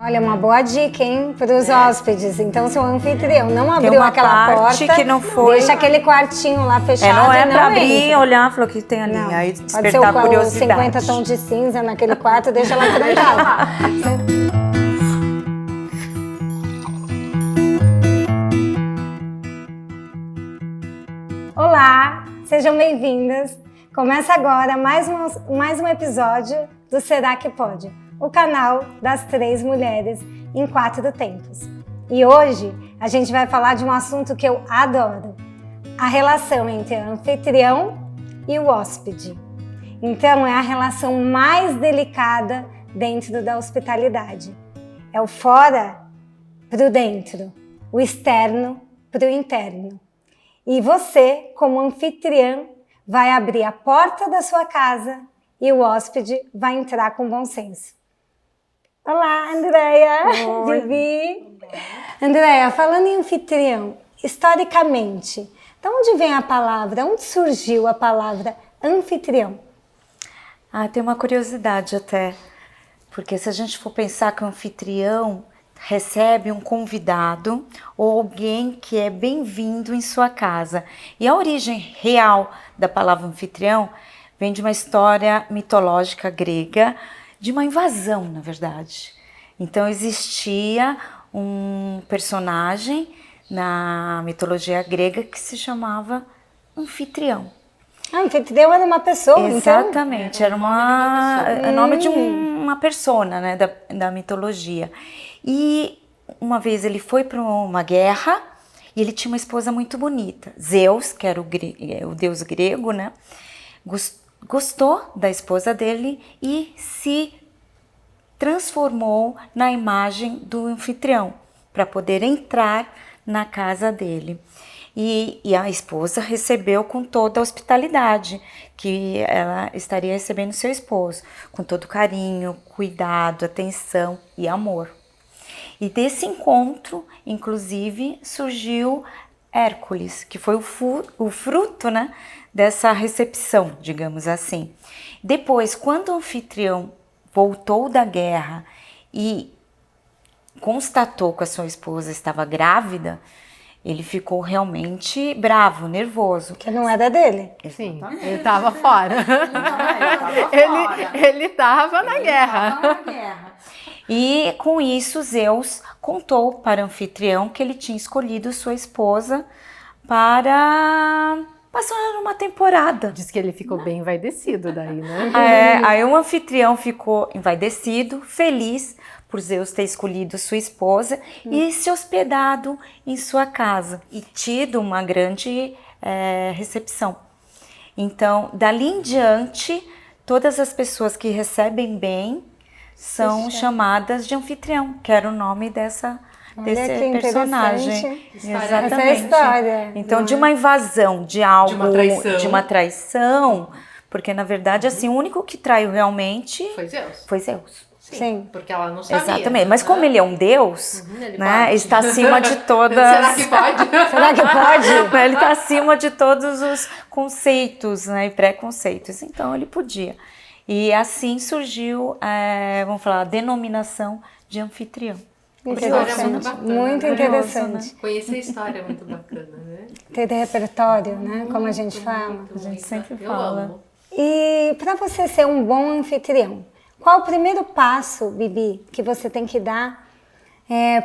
Olha, uma boa dica, hein, para os hóspedes. Então, se o anfitrião não abriu aquela porta, que não foi... deixa aquele quartinho lá fechado. Não é e para abrir e entra. olhar, falou que tem ali. Não. Aí Pode despertar ser a curiosidade. 50 tons de cinza naquele quarto, deixa ela trancada. Olá, sejam bem-vindas. Começa agora mais um episódio do Será que Pode? O canal das 3 mulheres em 4 tempos. E hoje a gente vai falar de um assunto que eu adoro, a relação entre o anfitrião e o hóspede. Então é a relação mais delicada dentro da hospitalidade. É o fora para o dentro, o externo para o interno. E você, como anfitriã, vai abrir a porta da sua casa e o hóspede vai entrar com bom senso. Olá, Andréia, Vivi. Andréia, falando em anfitrião, historicamente, de onde vem a palavra, onde surgiu a palavra anfitrião? Tem uma curiosidade até, porque se a gente for pensar que o anfitrião recebe um convidado ou alguém que é bem-vindo em sua casa. E a origem real da palavra anfitrião vem de uma história mitológica grega, de uma invasão, na verdade. Então existia um personagem na mitologia grega que se chamava anfitrião. Anfitrião era uma pessoa, Exatamente, então? era o nome de uma persona, né, da mitologia. E uma vez ele foi para uma guerra e ele tinha uma esposa muito bonita. Zeus, que era o deus grego, né, gostou da esposa dele e se transformou na imagem do anfitrião para poder entrar na casa dele. E a esposa recebeu com toda a hospitalidade que ela estaria recebendo seu esposo, com todo carinho, cuidado, atenção e amor. E desse encontro, inclusive, surgiu Hércules, que foi o fruto, né, dessa recepção, digamos assim. Depois, quando o anfitrião voltou da guerra e constatou que a sua esposa estava grávida, ele ficou realmente bravo, nervoso. Que não era dele. Sim, ele estava fora. Ele estava na guerra. E com isso Zeus contou para o anfitrião que ele tinha escolhido sua esposa para passar uma temporada. Diz que ele ficou bem envaidecido daí, né? Aí o anfitrião ficou envaidecido, feliz por Zeus ter escolhido sua esposa e se hospedado em sua casa e tido uma grande recepção. Então, dali em diante, todas as pessoas que recebem bem são chamadas de anfitrião, que era o nome desse personagem. Exatamente. Essa história. Então, de uma invasão, de algo, de uma traição, porque na verdade, assim, o único que traiu realmente foi Zeus. Sim. Porque ela não sabia. Exatamente, mas como ele é um deus, né, está acima de todas... Será que pode? Será que pode? Ele está acima de todos os conceitos, né, e preconceitos, então ele podia. E assim surgiu, vamos falar, a denominação de anfitrião. Muito interessante. Né? Conhecer a história é muito bacana, né? Ter repertório, né? Como a gente fala. A gente sempre Eu fala. amo. E para você ser um bom anfitrião, qual o primeiro passo, Bibi, que você tem que dar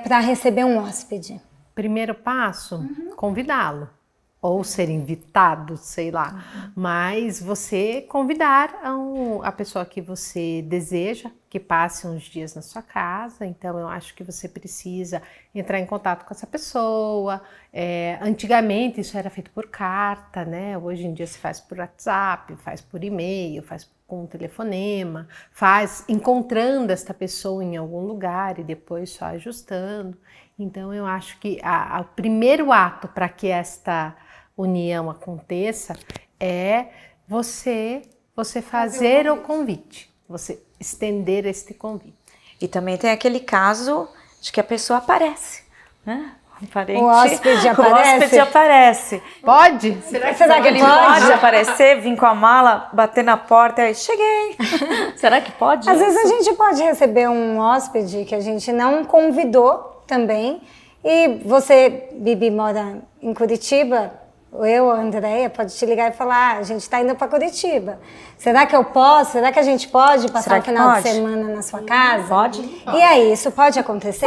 para receber um hóspede? Primeiro passo, convidá-lo. Ou ser invitado, sei lá. Mas você convidar a pessoa que você deseja que passe uns dias na sua casa. Então, eu acho que você precisa entrar em contato com essa pessoa. Antigamente, isso era feito por carta, né? Hoje em dia se faz por WhatsApp, faz por e-mail, faz com telefonema, faz encontrando esta pessoa em algum lugar e depois só ajustando. Então, eu acho que o primeiro ato para que esta união aconteça é você fazer o convite, você estender este convite. E também tem aquele caso de que a pessoa aparece, né? parente, O hóspede o aparece? hóspede aparece. Pode? Será que Ele pode? pode aparecer, vir com a mala, bater na porta e cheguei. Será que pode? Às vezes a gente pode receber um hóspede que a gente não convidou também. E você, Bibi, mora em Curitiba, eu, a Andréia, pode te ligar e falar, a gente está indo para Curitiba. Será que eu posso? Será que a gente pode passar Será o que final pode? de semana na sua casa? Pode? E aí, isso pode acontecer?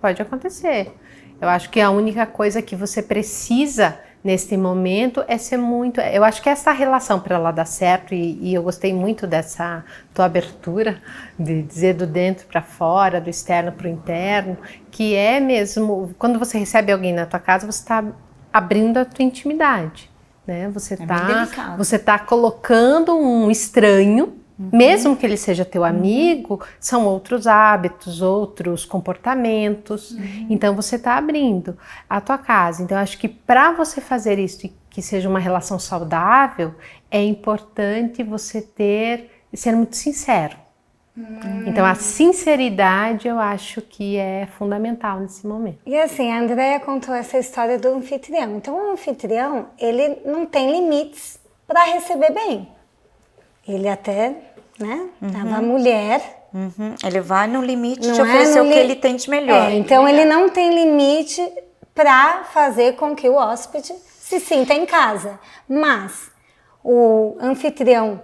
Pode acontecer. Eu acho que a única coisa que você precisa nesse momento é ser muito... Eu acho que essa relação para ela dar certo, e eu gostei muito dessa tua abertura, de dizer do dentro para fora, do externo para o interno, que é mesmo... Quando você recebe alguém na tua casa, você está abrindo a tua intimidade, né? Você tá colocando um estranho, mesmo que ele seja teu amigo, são outros hábitos, outros comportamentos. Então você está abrindo a tua casa. Então eu acho que para você fazer isso e que seja uma relação saudável, é importante você ser muito sincero. Então a sinceridade eu acho que é fundamental nesse momento. E assim, a Andréia contou essa história do anfitrião. Então o anfitrião, ele não tem limites para receber bem. Ele até, né, tava mulher. Ele vai no limite Não de é oferecer no o que ele tem de melhor. Então ele não tem limite para fazer com que o hóspede se sinta em casa. Mas o anfitrião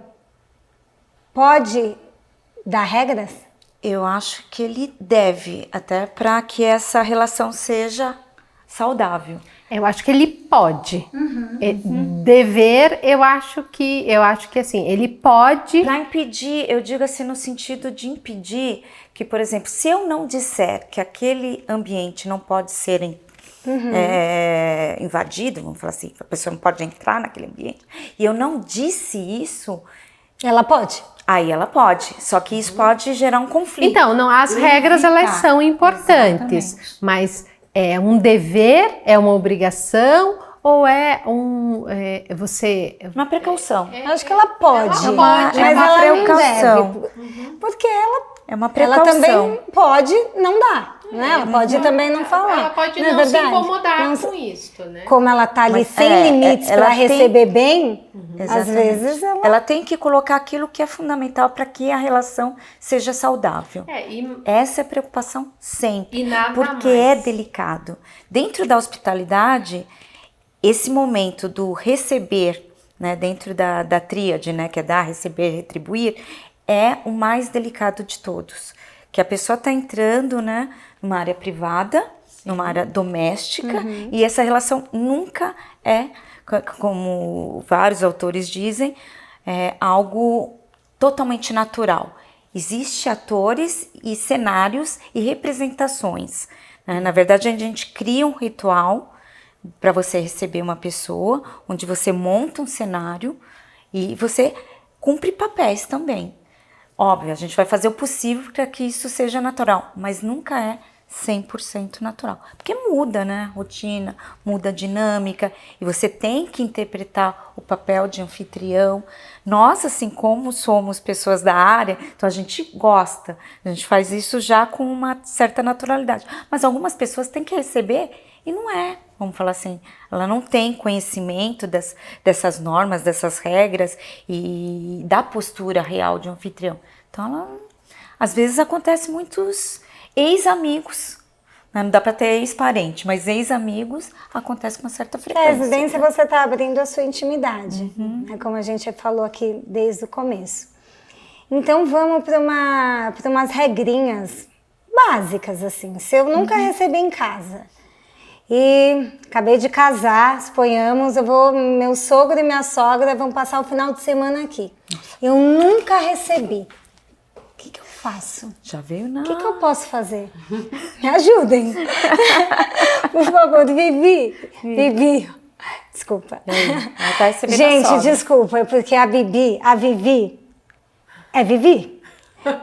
pode dar regras? Eu acho que ele deve, até para que essa relação seja saudável. Eu acho que ele pode. Dever, eu acho que assim, ele pode. Para impedir, eu digo assim no sentido de impedir que, por exemplo, se eu não disser que aquele ambiente não pode ser invadido, vamos falar assim, a pessoa não pode entrar naquele ambiente, e eu não disse isso, Ela pode? aí ela pode, só que isso pode gerar um conflito. Então, não, as regras elas são importantes, Exatamente. mas é um dever, é uma obrigação ou é você... Uma precaução. Eu acho que ela pode, Ela mas pode, é uma ela precaução. não deve. Porque É uma ela precaução. também pode não dar, né? Ela pode também não falar. Ela pode não é não se verdade? incomodar Não com isso, né? Como ela tá ali Mas, sem limites ela para tem- receber bem, às Exatamente. vezes ela tem que colocar aquilo que é fundamental para que a relação seja saudável. Essa é a preocupação sempre, E nada porque mais. é delicado. Dentro da hospitalidade, esse momento do receber, né, dentro da tríade, né, que é dar, receber, retribuir, é o mais delicado de todos. Que a pessoa está entrando, né, numa área privada, numa área doméstica, e essa relação nunca é, como vários autores dizem, algo totalmente natural. Existem atores e cenários e representações, né? Na verdade, a gente cria um ritual para você receber uma pessoa, onde você monta um cenário e você cumpre papéis também. Óbvio, a gente vai fazer o possível para que isso seja natural, mas nunca é 100% natural. Porque muda, né? A rotina, muda a dinâmica e você tem que interpretar o papel de anfitrião. Nós, assim como somos pessoas da área, então a gente gosta, a gente faz isso já com uma certa naturalidade. Mas algumas pessoas têm que receber e não é, vamos falar assim, ela não tem conhecimento dessas normas, dessas regras e da postura real de um anfitrião. Então, às vezes acontece muitos ex-amigos, né? Não dá para ter ex-parente, mas ex-amigos acontece com uma certa a frequência. residência você está abrindo a sua intimidade, né? Como a gente falou aqui desde o começo. Então vamos para umas regrinhas básicas, assim. Se eu nunca recebi em casa e acabei de casar, suponhamos, meu sogro e minha sogra vão passar o final de semana aqui. Eu nunca recebi. O que eu faço? Já veio não. O que eu posso fazer? Me ajudem. Por favor, Bibi. Desculpa. Ela tá recebendo a Gente, sogra. desculpa, porque a Vivi é Vivi.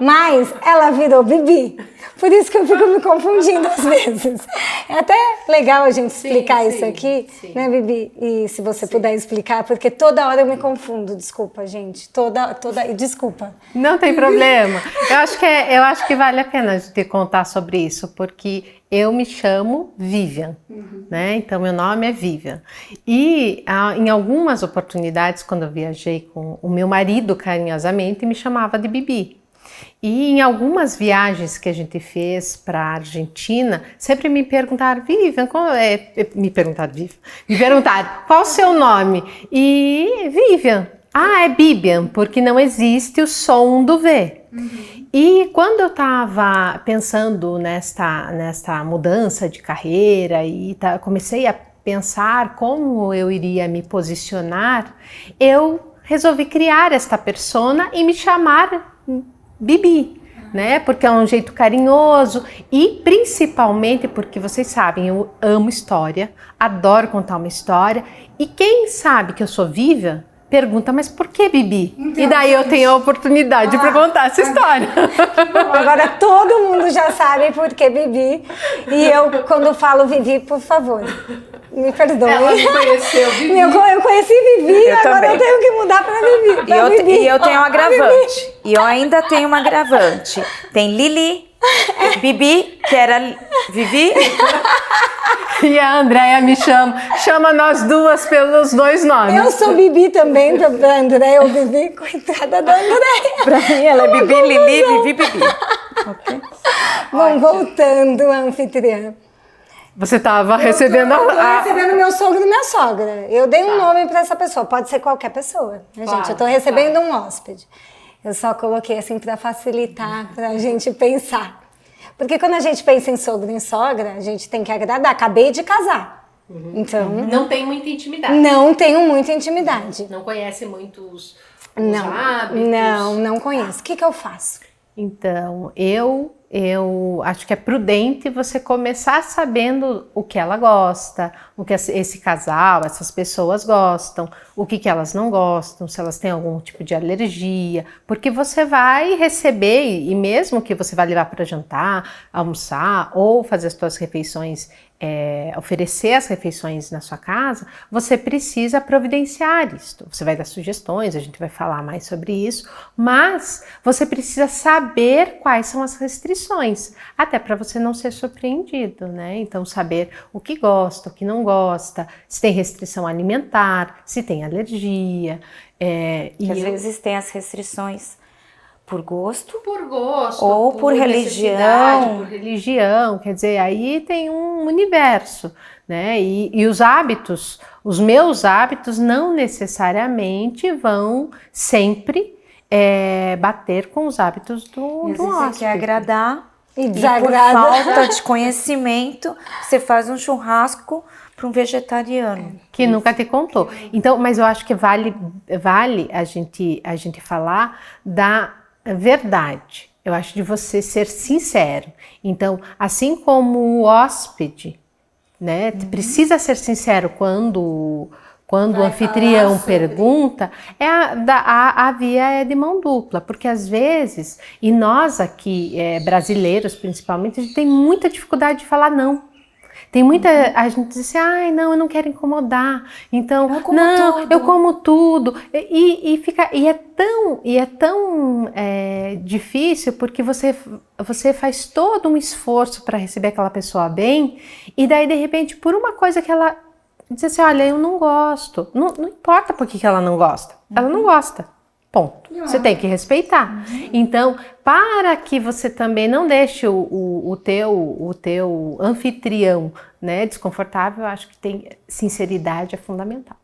Mas ela virou Bibi. Por isso que eu fico me confundindo às vezes. É até legal a gente explicar isso aqui, né, Bibi? E se você puder explicar, porque toda hora eu me confundo. Desculpa, gente. Desculpa. Não tem problema. Eu acho que vale a pena a gente contar sobre isso, porque eu me chamo Vivian, né? Então, meu nome é Vivian. E em algumas oportunidades, quando eu viajei com o meu marido, carinhosamente, me chamava de Bibi. E em algumas viagens que a gente fez para a Argentina, sempre me perguntaram, Vivian, me perguntaram, qual o seu nome? E Vivian. É Bibian, porque não existe o som do V. E quando eu estava pensando nesta mudança de carreira e comecei a pensar como eu iria me posicionar, eu resolvi criar esta persona e me chamar Bibi, né? Porque é um jeito carinhoso e principalmente porque vocês sabem, eu amo história, adoro contar uma história e quem sabe que eu sou Vivian pergunta, mas por que Bibi? Então, e daí eu tenho a oportunidade para contar essa história. Bom, agora todo mundo já sabe por que Bibi. E eu, quando falo Vivi, por favor, me perdoe. Ela me conheceu, Vivi. Eu conheci Vivi, agora também. eu tenho que mudar para Vivi. E eu tenho um agravante. E eu ainda tenho um agravante. Tem Lili, Bibi, que era Vivi. E a Andréia me chama nós duas pelos dois nomes. Eu sou Bibi também, pra Andréia ou Vivi, coitada da Andréia. Pra mim ela é Bibi, Lili, Vivi, Bibi. Okay. Bom, voltando à anfitriã. Você estava recebendo Eu tô recebendo meu sogro e minha sogra. Eu dei um nome para essa pessoa, pode ser qualquer pessoa, né, gente? Eu tô recebendo um hóspede. Eu só coloquei assim para facilitar, pra gente pensar. Porque quando a gente pensa em sogro e em sogra, a gente tem que agradar. Acabei de casar. Então, Não tem muita intimidade. não tenho muita intimidade. Não conhece muitos Não, hábitos. não conheço. O que eu faço? Então, eu acho que é prudente você começar sabendo o que ela gosta, o que esse casal, essas pessoas gostam, o que elas não gostam, se elas têm algum tipo de alergia, porque você vai receber, e mesmo que você vai levar para jantar, almoçar ou fazer as suas refeições, oferecer as refeições na sua casa, você precisa providenciar isto. Você vai dar sugestões, a gente vai falar mais sobre isso, mas você precisa saber quais são as restrições, até para você não ser surpreendido, né? Então, saber o que gosta, o que não gosta, se tem restrição alimentar, se tem alergia. Que às vezes tem as restrições por gosto ou por religião. necessidade, Por religião, quer dizer, aí tem um universo, né? E os hábitos, os meus hábitos não necessariamente vão sempre bater com os hábitos do Às vezes hóspede. você quer agradar E e por desagrada. falta de conhecimento, você faz um churrasco para um vegetariano. Que nunca te contou. Então, mas eu acho que vale a gente falar da verdade. Eu acho de você ser sincero. Então, assim como o hóspede, né, precisa ser sincero quando o anfitrião pergunta, a via é de mão dupla, porque às vezes, e nós aqui, brasileiros principalmente, a gente tem muita dificuldade de falar não. Tem muita, a gente diz assim, não, eu não quero incomodar, então, eu como tudo, e é tão difícil, porque você faz todo um esforço para receber aquela pessoa bem, e daí de repente, por uma coisa que ela diz assim, olha, eu não gosto, não importa por que ela não gosta, ela não gosta. Ponto. Você tem que respeitar. Então, para que você também não deixe o teu anfitrião, né, desconfortável, eu acho que sinceridade é fundamental.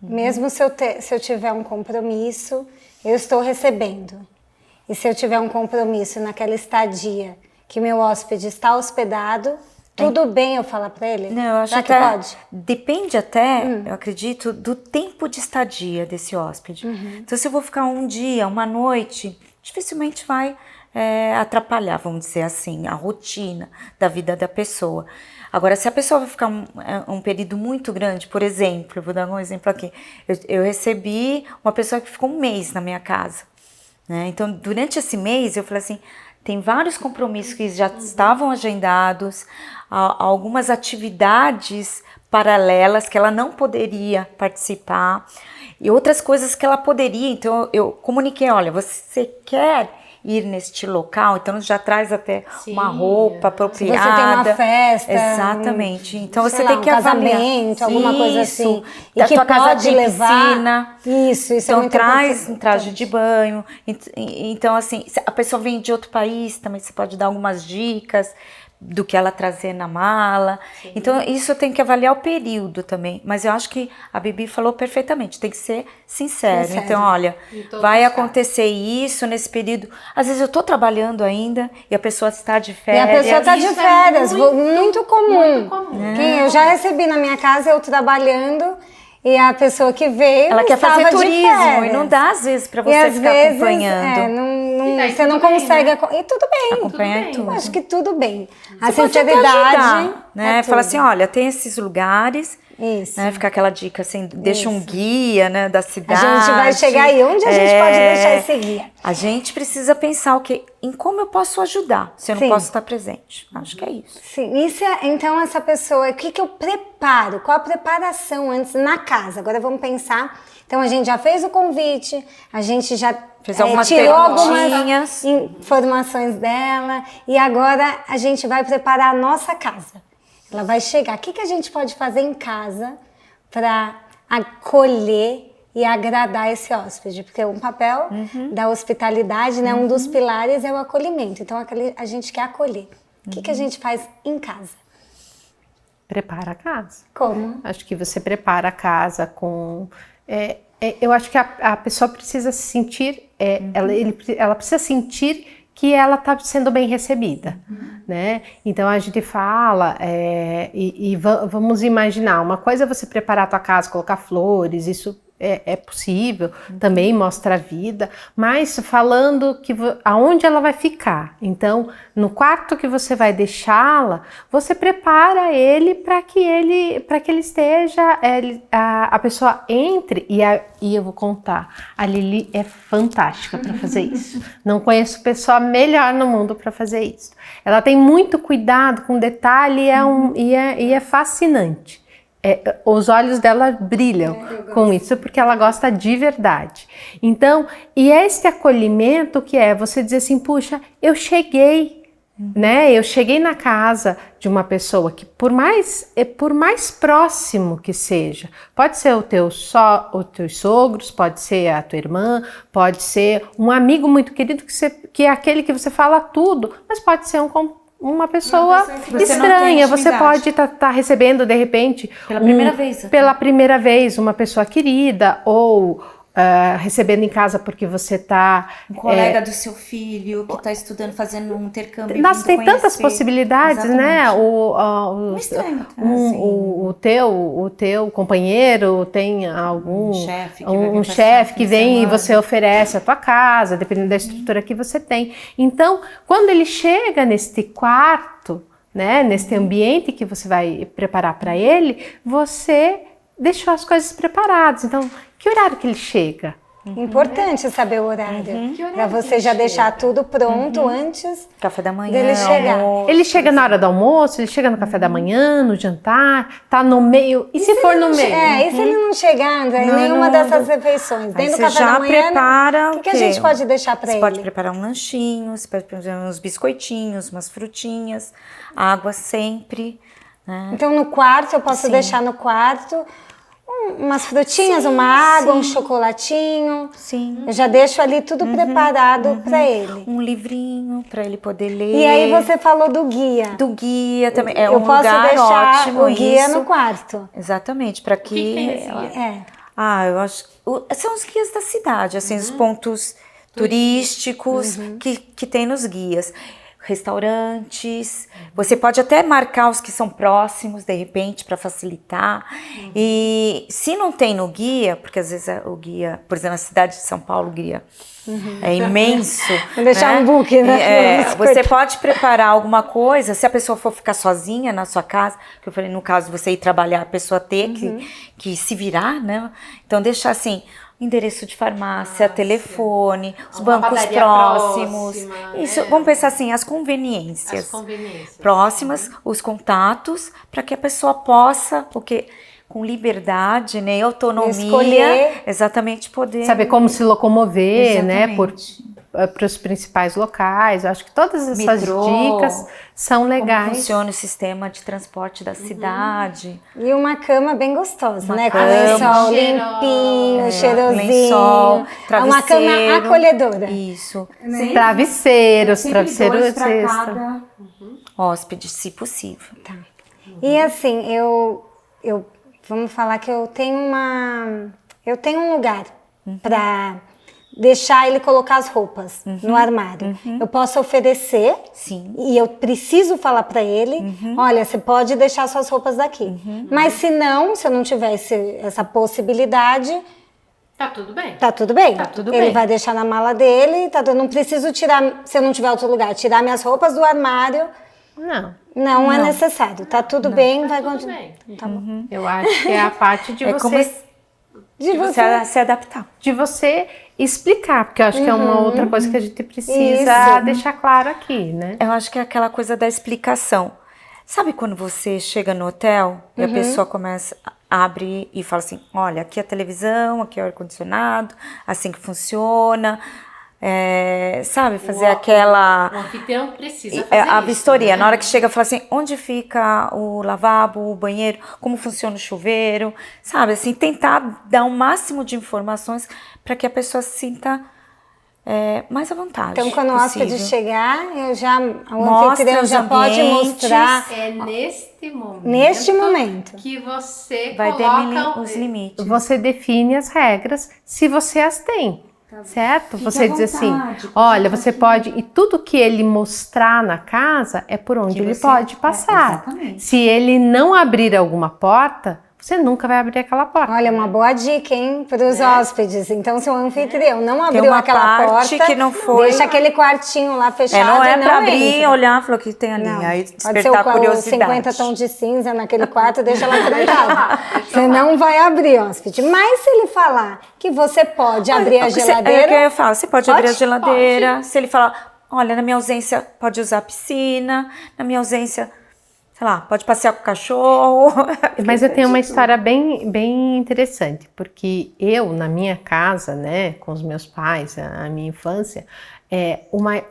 Mesmo se eu tiver um compromisso, eu estou recebendo. E se eu tiver um compromisso naquela estadia que meu hóspede está hospedado, tudo bem eu falar para ele? Não, eu acho que que pode. Depende até, eu acredito, do tempo de estadia desse hóspede. Então, se eu vou ficar um dia, uma noite, dificilmente vai atrapalhar, vamos dizer assim, a rotina da vida da pessoa. Agora, se a pessoa vai ficar um período muito grande, por exemplo, eu vou dar um exemplo aqui. Eu recebi uma pessoa que ficou um mês na minha casa. né? Então, durante esse mês, eu falei assim, tem vários compromissos que já estavam agendados, algumas atividades paralelas que ela não poderia participar e outras coisas que ela poderia. Então, eu comuniquei, olha, você quer ir neste local, então já traz até uma roupa apropriada. Se você tem uma festa. Exatamente. Então você sei tem lá, que um avaliar. casamento, alguma coisa assim. E A que tua casa pode tem levar. piscina. Isso Então é muito traz importante. um traje de banho. Então, assim, se a pessoa vem de outro país, também você pode dar algumas dicas do que ela trazer na mala. Então, isso tem que avaliar o período também. Mas eu acho que a Bibi falou perfeitamente, tem que ser sincero. Então, olha, vai acontecer isso nesse período. Às vezes eu tô trabalhando ainda e a pessoa está de E a férias. pessoa está de Isso é férias, muito comum. muito comum. Eu já recebi na minha casa, eu trabalhando, e a pessoa que veio Ela quer estava fazer de turismo férias. e não dá às vezes para E você às ficar vezes, acompanhando. E daí você não tudo bem, consegue... né? E tudo bem. Acompanhar tudo bem. tudo. Eu acho que tudo bem. A Você pode até sinceridade ajudar, né? é Fala tudo. assim, olha, tem esses lugares, Isso. né? Fica aquela dica assim, deixa um guia, né, da A cidade. gente vai chegar aí. Onde a gente pode deixar esse guia? A gente precisa pensar em como eu posso ajudar, se eu não Sim. posso estar presente. Acho que é isso. Sim, então essa pessoa, o que eu preparo? Qual a preparação antes na casa? Agora vamos pensar. Então a gente já fez o convite, a gente já Fez algumas tirou perguntinhas. algumas informações dela e agora a gente vai preparar a nossa casa. Ela vai chegar. O que a gente pode fazer em casa para acolher e agradar esse hóspede? Porque um papel da hospitalidade, né, um dos pilares é o acolhimento. Então a gente quer acolher. O que a gente faz em casa? Prepara a casa. Como? Acho que você prepara a casa com... eu acho que a pessoa precisa se sentir... ela precisa sentir que ela está sendo bem recebida, né? Então a gente fala vamos imaginar, uma coisa é você preparar a tua casa, colocar flores, isso é possível, também mostra a vida, mas falando que aonde ela vai ficar. Então, no quarto que você vai deixá-la, você prepara ele para que ele esteja, a pessoa entre, e eu vou contar, a Lili é fantástica para fazer isso. Não conheço pessoa melhor no mundo para fazer isso. Ela tem muito cuidado com detalhe e é fascinante. Os olhos dela brilham com isso, porque ela gosta de verdade. Então, e é esse acolhimento que é você dizer assim, puxa, eu cheguei, né? Eu cheguei na casa de uma pessoa que por mais próximo que seja, pode ser os teus sogros, pode ser a tua irmã, pode ser um amigo muito querido que é aquele que você fala tudo, mas pode ser uma pessoa estranha, você pode estar recebendo de repente pela primeira vez uma pessoa querida ou recebendo em casa porque você está Um colega do seu filho que está estudando, fazendo um intercâmbio. Nossa, tem tantas possibilidades, né? Exatamente. O teu companheiro tem algum chefe que vem e você oferece a tua casa, dependendo da estrutura que você tem. Então, quando ele chega neste quarto, né, neste ambiente que você vai preparar para ele, você deixou as coisas preparadas. Então, que horário que ele chega? Importante saber o horário. Para você já deixar tudo pronto antes Café da manhã, dele chegar. almoço, Ele chega na hora do almoço, ele chega no café da manhã, no jantar, tá no meio. E se for no meio? E se ele não chegar, André, em nenhuma dessas refeições? Dentro do café da manhã, prepara o que a gente pode deixar para ele? Você pode preparar um lanchinho, você pode preparar uns biscoitinhos, umas frutinhas, água sempre. Né? Então, no quarto, eu posso deixar no quarto umas frutinhas, uma água, um chocolatinho. Sim. Eu já deixo ali tudo preparado para ele. Um livrinho para ele poder ler. E aí você falou do guia. Do guia também. É eu um posso lugar deixar ótimo o guia isso. no quarto. Exatamente, para que... que tem esse guia? eu acho... São os guias da cidade, assim, os pontos turísticos que tem nos guias. Restaurantes, você pode até marcar os que são próximos, de repente, para facilitar. E se não tem no guia, porque às vezes o guia, por exemplo, na cidade de São Paulo, o guia é imenso. Vou deixar um book, né? Você pode preparar alguma coisa, se a pessoa for ficar sozinha na sua casa, que eu falei, no caso, você ir trabalhar, a pessoa ter que se virar, né? Então, deixar assim... endereço de farmácia, telefone, os Uma bancos padaria próximos. próxima, Isso, né? vamos pensar assim, as conveniências. As conveniências. Próximas, os contatos, para que a pessoa possa, porque com liberdade, né, e autonomia, Escolher. exatamente poder Saber como se locomover, né, Exatamente. para os principais locais. Eu acho que todas essas Metrô, dicas são como legais. funciona o sistema de transporte da cidade. E uma cama bem gostosa, Uma né? Com cama lençol cheirosa. limpinho, cheirosinho. Lençol, É travesseiro. uma cama acolhedora. Isso. Travesseiros, travesseiro Dois para extra. cada hóspede, se possível. E assim, vamos falar que eu tenho um lugar para deixar ele colocar as roupas no armário. Eu posso oferecer. Sim. E eu preciso falar para ele, olha, você pode deixar suas roupas daqui. Mas se eu não tivesse essa possibilidade, Tá tudo bem. tá tudo bem. Tá tudo Ele bem. vai deixar na mala dele, eu não preciso tirar, se eu não tiver outro lugar, tirar minhas roupas do armário. Não, Não é necessário. Tá tudo bem, vai Tudo continuar. bem. Tá bom. eu acho que é a parte de É como De você. se adaptar. de você explicar, porque eu acho que é uma outra coisa que a gente precisa Isso. deixar claro aqui, né? Eu acho que é aquela coisa da explicação. Sabe quando você chega no hotel e a pessoa começa, abre e fala assim, olha, aqui é a televisão, aqui é o ar-condicionado, assim que funciona. Sabe, fazer aquela... O anfitrião precisa fazer a isso, vistoria, né? na hora que chega, fala assim, onde fica o lavabo, o banheiro, como funciona o chuveiro, sabe, assim, tentar dar o máximo de informações para que a pessoa se sinta mais à vontade. Então, quando o hóspede possível. chegar, o Mostra anfitrião os já pode ambientes. mostrar É neste neste momento. que você Vai coloca os limites. Você define as regras, se você as tem, certo? Fique Você à diz assim, vontade, olha, você pode... E tudo que ele mostrar na casa é por onde Que ele você- pode passar. exatamente. Se ele não abrir alguma porta, você nunca vai abrir aquela porta. Olha, uma boa dica, hein, para os hóspedes. Então, se o anfitrião não Tem abriu uma aquela parte porta, que não foi- deixa aquele quartinho lá fechado. não é e para abrir, entra. olhar, falou que tem ali, Não. aí Pode ser despertar a os 50 curiosidade. tons de cinza naquele quarto, deixa lá trancado. Você não vai abrir, hóspede. Mas se ele falar que você pode abrir a É o que geladeira... eu falo, você pode Pode? abrir a geladeira, se ele falar, olha, na minha ausência pode usar a piscina, na minha ausência, sei lá, pode passear com o cachorro. Mas eu tenho uma história bem interessante, porque eu, na minha casa, né, com os meus pais, a minha infância,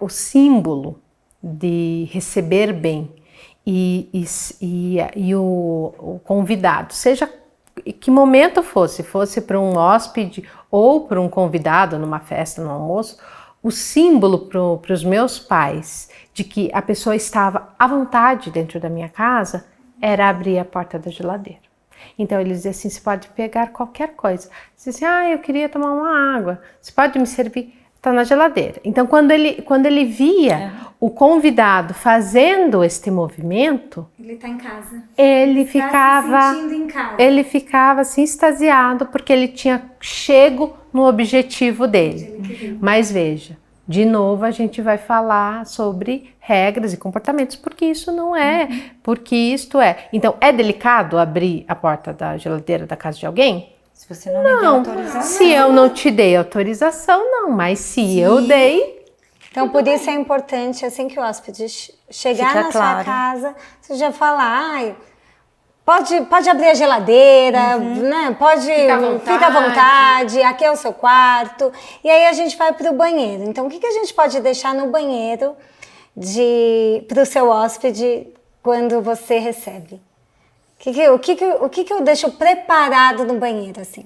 o símbolo de receber bem e o convidado, seja que momento fosse para um hóspede ou para um convidado numa festa, no almoço, o símbolo para os meus pais de que a pessoa estava à vontade dentro da minha casa era abrir a porta da geladeira. Então eles diziam assim, você pode pegar qualquer coisa. Você disse, eu queria tomar uma água, você pode me servir? Está na geladeira. Então quando ele via o convidado fazendo este movimento, Ele está em casa. ele se ficava sentindo em casa. ele ficava assim extasiado porque ele tinha chego no objetivo dele. Mas veja, de novo a gente vai falar sobre regras e comportamentos, porque isso não é, porque isto é. Então, é delicado abrir a porta da geladeira da casa de alguém? Se você não me der Não. autorização. Se eu não te dei autorização, não. Mas se eu dei, Então, por isso é importante, assim que o hóspede chegar Fica na claro. sua casa, você já fala, pode abrir a geladeira, né? Fica à vontade, aqui é o seu quarto. E aí a gente vai para o banheiro. Então, o que a gente pode deixar no banheiro para o seu hóspede quando você recebe? O que eu deixo preparado no banheiro, assim?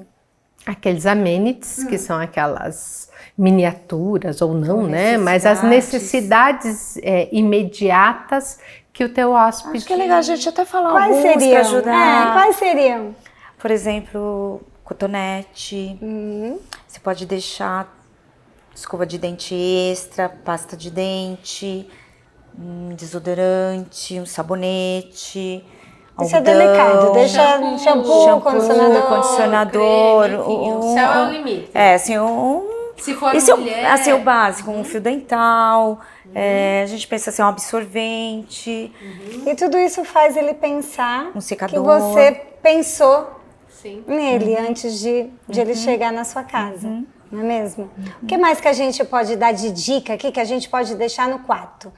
aqueles amenities, que são aquelas miniaturas ou não, né? Mas as necessidades imediatas que o teu hóspede... Acho que é legal a gente até falar Quais alguns seriam? para ajudar. Quais seriam? Por exemplo, cotonete. Você pode deixar escova de dente extra, pasta de dente, desodorante, um sabonete, Isso é algodão, delicado, deixa shampoo, condicionador. creme, enfim, o céu é o limite. assim, Se for esse mulher... é assim, o básico, um fio dental, a gente pensa assim, um absorvente, E tudo isso faz ele pensar Um secador. que você pensou Sim. nele antes de ele chegar na sua casa, não é mesmo? O que mais que a gente pode dar de dica aqui, que a gente pode deixar no quarto?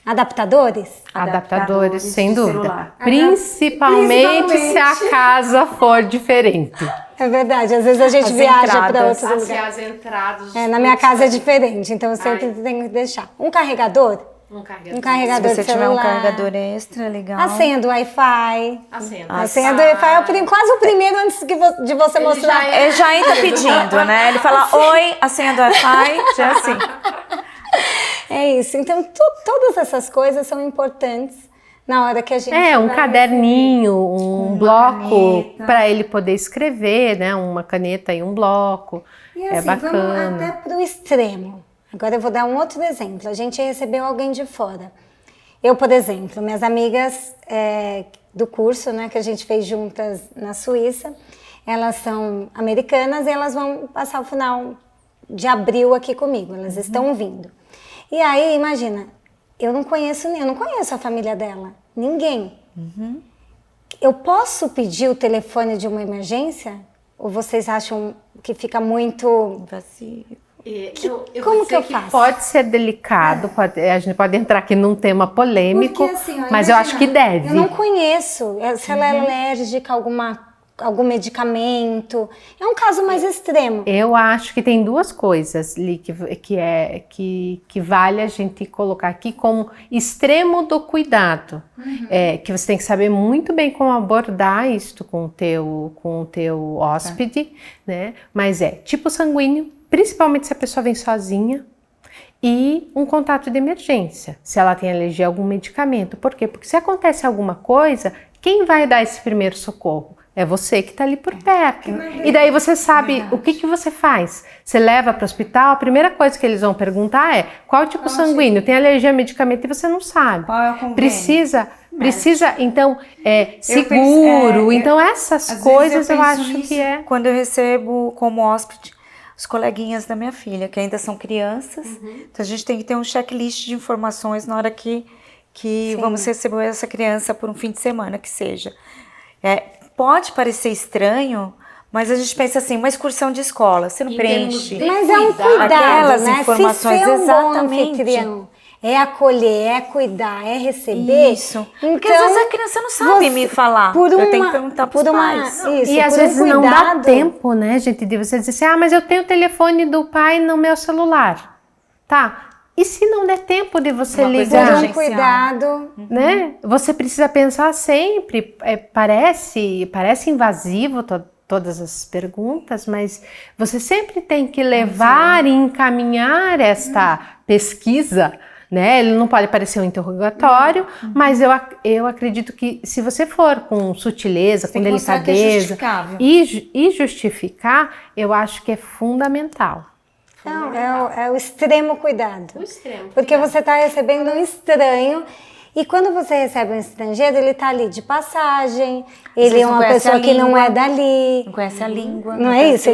Adaptadores? Adaptadores, sem de dúvida. celular. Principalmente se a casa for diferente. É verdade, às vezes a gente As viaja para entradas. outros Assim, lugares. as entradas. Na minha casa é diferente, então eu sempre tenho que deixar. Um carregador? Um carregador. Um carregador Se você de tiver um celular. carregador extra, legal. A senha do Wi-Fi. A A senha do Wi-Fi é quase o primeiro antes de você mostrar. Ele já entra pedindo, né? Ele fala, oi, a senha do Wi-Fi, já é assim. É isso. Então, todas essas coisas são importantes na hora que a gente Um vai caderninho, um uma bloco caneta. para ele poder escrever, né? Uma caneta e um bloco. E É assim, bacana. vamos até para o extremo. Agora eu vou dar um outro exemplo. A gente recebeu alguém de fora. Eu, por exemplo, minhas amigas do curso, né, que a gente fez juntas na Suíça, elas são americanas e elas vão passar o final de abril aqui comigo. Elas estão vindo. E aí, imagina, eu não conheço a família dela, ninguém. Eu posso pedir o telefone de uma emergência? Ou vocês acham que fica muito... Vazio. Eu Como vou que eu dizer faço? Pode ser delicado, a gente pode entrar aqui num tema polêmico, Porque, assim, ó, mas eu imagina, acho que deve. Eu não conheço se ela é alérgica a algum medicamento. É um caso mais extremo. Eu acho que tem duas coisas, Li, que vale a gente colocar aqui como extremo do cuidado. Que você tem que saber muito bem como abordar isto com o teu hóspede, né? Mas tipo sanguíneo, principalmente se a pessoa vem sozinha, e um contato de emergência, se ela tem alergia a algum medicamento. Por quê? Porque se acontece alguma coisa, quem vai dar esse primeiro socorro? É você que está ali por perto. E daí você sabe o que você faz. Você leva para o hospital, a primeira coisa que eles vão perguntar é qual o tipo sanguíneo, tem alergia a medicamento e você não sabe. Qual é o convênio? Precisa, então, seguro. Então essas Às coisas vezes eu penso acho nisso que é... Quando eu recebo como hóspede os coleguinhas da minha filha, que ainda são crianças, então a gente tem que ter um checklist de informações na hora que vamos receber essa criança por um fim de semana, que seja. Pode parecer estranho, mas a gente pensa assim, uma excursão de escola, você não preenche. Mas é um cuidado, aquelas né? informações, Se ser um bom exatamente. anfitrião é acolher, é cuidar, é receber. Isso. Então, Porque às vezes a criança não sabe me falar. Eu tenho que perguntar para os pais. Isso, E às por vezes um não dá cuidado. tempo, né, gente, de você dizer assim, mas eu tenho o telefone do pai no meu celular. Tá, e se não der tempo de você Uma coisa Por ligar? um urgente. cuidado. Né? Você precisa pensar sempre, parece invasivo todas as perguntas, mas você sempre tem que levar e encaminhar esta pesquisa, né? Ele não pode parecer um interrogatório, mas eu acredito que se você for com sutileza, com tem que mostrar que é delicadeza justificável. e justificar, eu acho que é fundamental. Não, é o extremo cuidado. O extremo. Porque você está recebendo um estranho. E quando você recebe um estrangeiro, ele está ali de passagem, ele vezes é não uma conhece pessoa a que não língua, é dali. Não conhece a língua. Não é isso?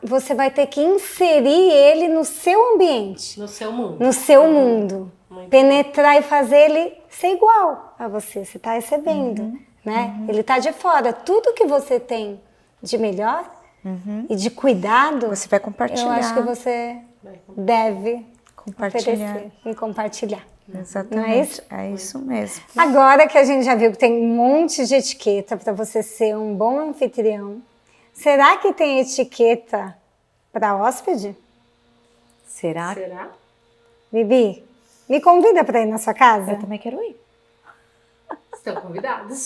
Você vai ter que inserir ele no seu ambiente, No seu mundo. no seu mundo. Penetrar e fazer ele ser igual a você. Você está recebendo, né? Ele está de fora. Tudo que você tem de melhor e de cuidado, Você vai compartilhar. eu acho que você deve Compartilhar. oferecer e compartilhar. Exatamente. Não é isso? É isso mesmo. Agora que a gente já viu que tem um monte de etiqueta para você ser um bom anfitrião, será que tem etiqueta para hóspede? Será? Será? Bibi, me convida para ir na sua casa? Eu também quero ir. Estão convidados.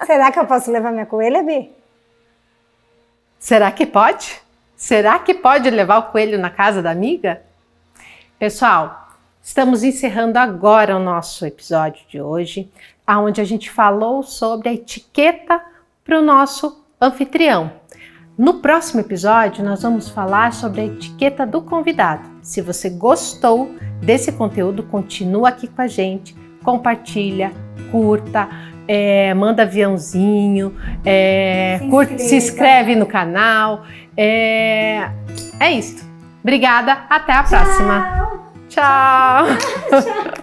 Será que eu posso levar minha coelha, Bi? Será que pode? Será que pode levar o coelho na casa da amiga? Pessoal, estamos encerrando agora o nosso episódio de hoje, onde a gente falou sobre a etiqueta para o nosso anfitrião. No próximo episódio, nós vamos falar sobre a etiqueta do convidado. Se você gostou desse conteúdo, continua aqui com a gente, compartilha, curta, manda aviãozinho, se inscreve no canal. É isso. Obrigada, até a próxima. Tchau!